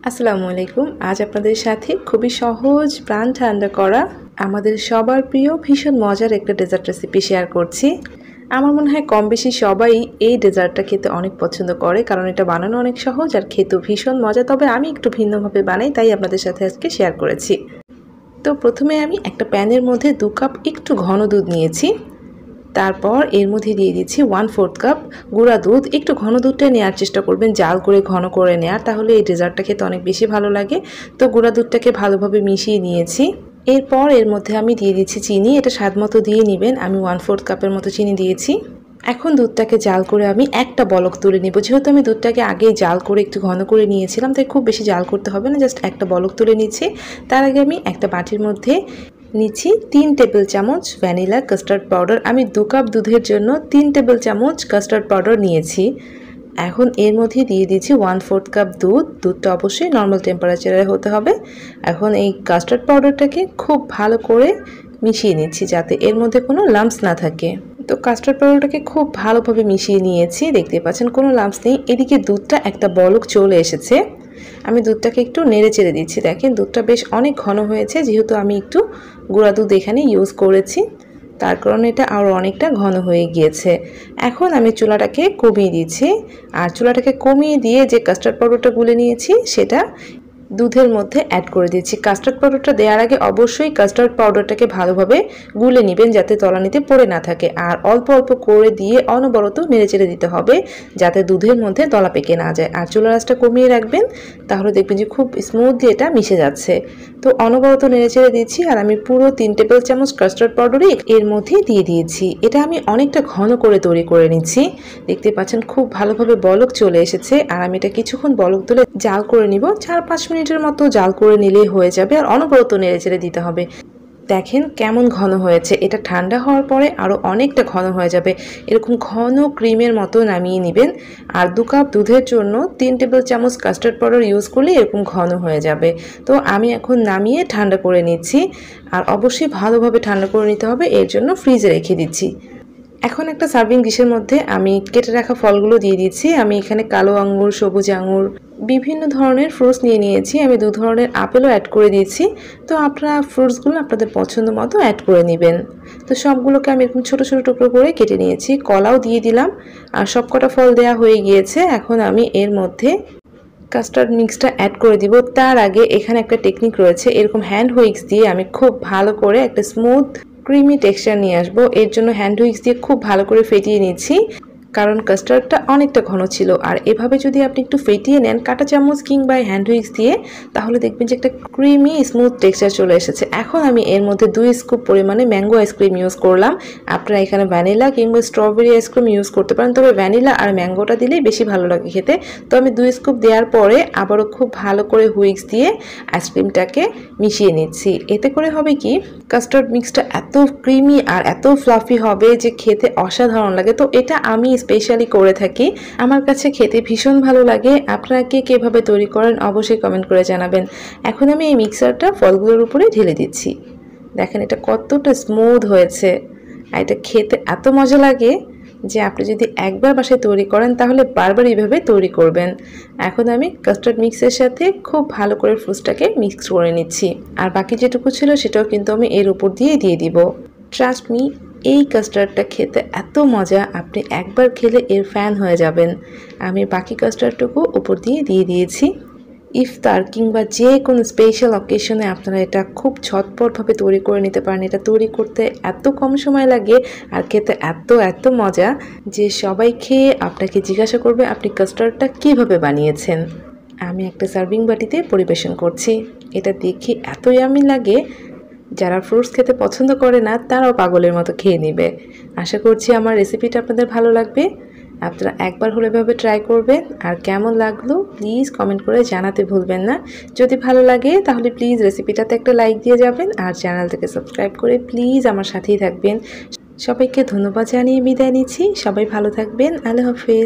আসসালামু আলাইকুম। আজ আপনাদের সাথে খুবই সহজ প্রাণ ঠান্ডা করা আমাদের সবার প্রিয় ভীষণ মজার একটা ডেজার্ট রেসিপি শেয়ার করছি। আমার মনে হয় কম বেশি সবাই এই ডেজার্টটা খেতে অনেক পছন্দ করে, কারণ এটা বানানো অনেক সহজ আর খেতেও ভীষণ মজা। তবে আমি একটু ভিন্নভাবে বানাই, তাই আপনাদের সাথে আজকে শেয়ার করেছি। তো প্রথমে আমি একটা প্যানের মধ্যে 2 কাপ একটু ঘন দুধ নিয়েছি। তারপর এর মধ্যে দিয়ে দিচ্ছি 1/4 কাপ গুঁড়া দুধ। একটু ঘন দুধটা নেওয়ার চেষ্টা করবেন, জাল করে ঘন করে নেওয়ার, তাহলে এই ডেজার্টটা খেতে অনেক বেশি ভালো লাগে। তো গুঁড়া দুধটাকে ভালোভাবে মিশিয়ে নিয়েছি। এরপর এর মধ্যে আমি দিয়ে দিচ্ছি চিনি। এটা স্বাদ মতো দিয়ে নেবেন। আমি 1/4 কাপের মতো চিনি দিয়েছি। এখন দুধটাকে জাল করে আমি একটা বলক তুলে নেব। যেহেতু আমি দুধটাকে আগেই জাল করে একটু ঘন করে নিয়েছিলাম, তাই খুব বেশি জাল করতে হবে না, জাস্ট একটা বলক তুলে নিচ্ছি। তার আগে আমি একটা বাটির মধ্যে নিচ্ছি 3 টেবিল চামচ ভ্যানিলা কাস্টার্ড পাউডার। আমি 2 কাপ দুধের জন্য 3 টেবিল চামচ কাস্টার্ড পাউডার নিয়েছি। এখন এর মধ্যে দিয়ে দিচ্ছি 1/4 কাপ দুধ। দুধটা অবশ্যই নর্মাল টেম্পারেচারে হতে হবে। এখন এই কাস্টার্ড পাউডারটাকে খুব ভালো করে মিশিয়ে নিচ্ছি, যাতে এর মধ্যে কোনো লাম্পস না থাকে। তো কাস্টার্ড পাউডারটাকে খুব ভালোভাবে মিশিয়ে নিয়েছি। দেখতে পাচ্ছেন কোনো লাম্পস নেই। এদিকে দুধটা একটা বলক চলে এসেছে। আমি দুধটাকে একটু নেড়ে চেড়ে দিচ্ছি। দেখেন দুধটা বেশ অনেক ঘন হয়েছে, যেহেতু আমি একটু গুঁড়া দুধ এখানে ইউজ করেছি, তার কারণে এটা আরও অনেকটা ঘন হয়ে গিয়েছে। এখন আমি চুলাটাকে কমিয়ে দিচ্ছি, আর চুলাটাকে কমিয়ে দিয়ে যে কাস্টার্ড পাউডারটা গুলে নিয়েছি সেটা দুধের মধ্যে অ্যাড করে দিচ্ছি। কাস্টার্ড পাউডারটা দেওয়ার আগে অবশ্যই কাস্টার্ড পাউডারটাকে ভালোভাবে গুলে নেবেন, যাতে তলানিতে পড়ে না থাকে। আর অল্প অল্প করে দিয়ে অনবরত নেড়েচেড়ে দিতে হবে, যাতে দুধের মধ্যে দলা পেকে না যায়। আর চুলার আঁচটা কমিয়ে রাখবেন, তাহলে দেখবেন যে খুব স্মুথলি এটা মিশে যাচ্ছে। তো অনবরত নেড়েচেড়ে দিচ্ছি, আর আমি পুরো 3 টেবিল চামচ কাস্টার্ড পাউডারই এর মধ্যে দিয়ে দিয়েছি। এটা আমি অনেকটা ঘন করে তৈরি করে নিচ্ছি। দেখতে পাচ্ছেন খুব ভালোভাবে বলক চলে এসেছে। আর আমি এটা কিছুক্ষণ বলক তুলে জাল করে নিব। 4-5 মিনিটের মতো জাল করে নিলেই হয়ে যাবে, আর অনবরত নেড়েচেড়ে দিতে হবে। দেখেন কেমন ঘন হয়েছে। এটা ঠান্ডা হওয়ার পরে আরও অনেকটা ঘন হয়ে যাবে। এরকম ঘন ক্রিমের মতো নামিয়ে নেবেন। আর 2 কাপ দুধের জন্য 3 টেবিল চামচ কাস্টার্ড পাউডার ইউজ করলে এরকম ঘন হয়ে যাবে। তো আমি এখন নামিয়ে ঠান্ডা করে নিচ্ছি। আর অবশ্যই ভালোভাবে ঠান্ডা করে নিতে হবে, এর জন্য ফ্রিজে রেখে দিচ্ছি। এখন একটা সার্ভিং ডিশের মধ্যে আমি কেটে রাখা ফলগুলো দিয়ে দিচ্ছি। আমি এখানে কালো আঙ্গুর, সবুজ আঙ্গুর, বিভিন্ন ধরনের ফ্রুটস নিয়েছি। আমি 2 ধরনের আপেলও অ্যাড করে দিয়েছি। তো আপনারা ফ্রুটসগুলো আপনাদের পছন্দ মতো অ্যাড করে নেবেন। তো সবগুলোকে আমি এরকম ছোটো ছোটো টুকরো করে কেটে নিয়েছি। কলাও দিয়ে দিলাম। আর সবকটা ফল দেওয়া হয়ে গিয়েছে। এখন আমি এর মধ্যে কাস্টার্ড মিক্সটা অ্যাড করে দিব। তার আগে এখানে একটা টেকনিক রয়েছে, এরকম হ্যান্ড হুইক্স দিয়ে আমি খুব ভালো করে একটা স্মুথ ক্রিমি টেক্সচার নিয়ে আসবো। এর জন্য হ্যান্ড হুইক্স দিয়ে খুব ভালো করে ফেটিয়ে নিচ্ছি, কারণ কাস্টার্ডটা অনেকটা ঘন ছিল। আর এভাবে যদি আপনি একটু ফেটিয়ে নেন কাঁটা চামচ কিংবা হ্যান্ড হুইক্স দিয়ে, তাহলে দেখবেন যে একটা ক্রিমি স্মুথ টেক্সচার চলে এসেছে। এখন আমি এর মধ্যে 2 স্কুপ পরিমাণে ম্যাঙ্গো আইসক্রিম ইউজ করলাম। আপনারা এখানে ভ্যানিলা কিংবা স্ট্রবেরি আইসক্রিম ইউজ করতে পারেন, তবে ভ্যানিলা আর ম্যাঙ্গোটা দিলেই বেশি ভালো লাগে খেতে। তো আমি 2 স্কুপ দেওয়ার পরে আবারও খুব ভালো করে হুইক্স দিয়ে আইসক্রিমটাকে মিশিয়ে নিচ্ছি। এতে করে হবে কি, কাস্টার্ড মিক্সটা এত ক্রিমি আর এত ফ্লাফি হবে যে খেতে অসাধারণ লাগে। তো এটা আমি স্পেশালি করে থাকি, আমার কাছে খেতে ভীষণ ভালো লাগে। আপনারা কে কীভাবে তৈরি করেন অবশ্যই কমেন্ট করে জানাবেন। এখন আমি এই মিক্সারটা ফলগুলোর উপরে ঢেলে দিচ্ছি। দেখেন এটা কতটা স্মুথ হয়েছে, আর এটা খেতে এত মজা লাগে যে আপনি যদি একবার বাসায় তৈরি করেন তাহলে বারবার এইভাবে তৈরি করবেন। এখন আমি কাস্টার্ড মিক্সের সাথে খুব ভালো করে ফ্রুটসটাকে মিক্স করে নিচ্ছি। আর বাকি যেটুকু ছিল সেটাও কিন্তু আমি এর উপর দিয়ে দিব। ট্রাস্ট মি, এই কাস্টার্ডটা খেতে এত মজা, আপনি একবার খেলে এর ফ্যান হয়ে যাবেন। আমি বাকি কাস্টার্ডটুকু উপর দিয়ে দিয়েছি। ইফতার কিংবা যে কোনো স্পেশাল অকেশনে আপনারা এটা খুব ঝটপটভাবে তৈরি করে নিতে পারেন। এটা তৈরি করতে এত কম সময় লাগে আর খেতে এত মজা যে সবাই খেয়ে আপনাকে জিজ্ঞাসা করবে আপনি কাস্টার্ডটা কীভাবে বানিয়েছেন। আমি একটা সার্ভিং বাটিতে পরিবেশন করছি। এটা দেখে এত ইয়ামি লাগে, যারা ফ্রুটস খেতে পছন্দ করে না তারাও পাগলের মতো খেয়ে নেবে। আশা করছি আমার রেসিপিটা আপনাদের ভালো লাগবে। আপনারা একবার হলে এভাবে ট্রাই করবেন। আর কেমন লাগলো প্লিজ কমেন্ট করে জানাতে ভুলবেন না। যদি ভালো লাগে তাহলে প্লিজ রেসিপিটাতে একটা লাইক দিয়ে যাবেন, আর চ্যানেলটাকে সাবস্ক্রাইব করে প্লিজ আমার সাথেই থাকবেন। সবাইকে ধন্যবাদ জানিয়ে বিদায় নিচ্ছি। সবাই ভালো থাকবেন। আল্লাহ হাফেজ।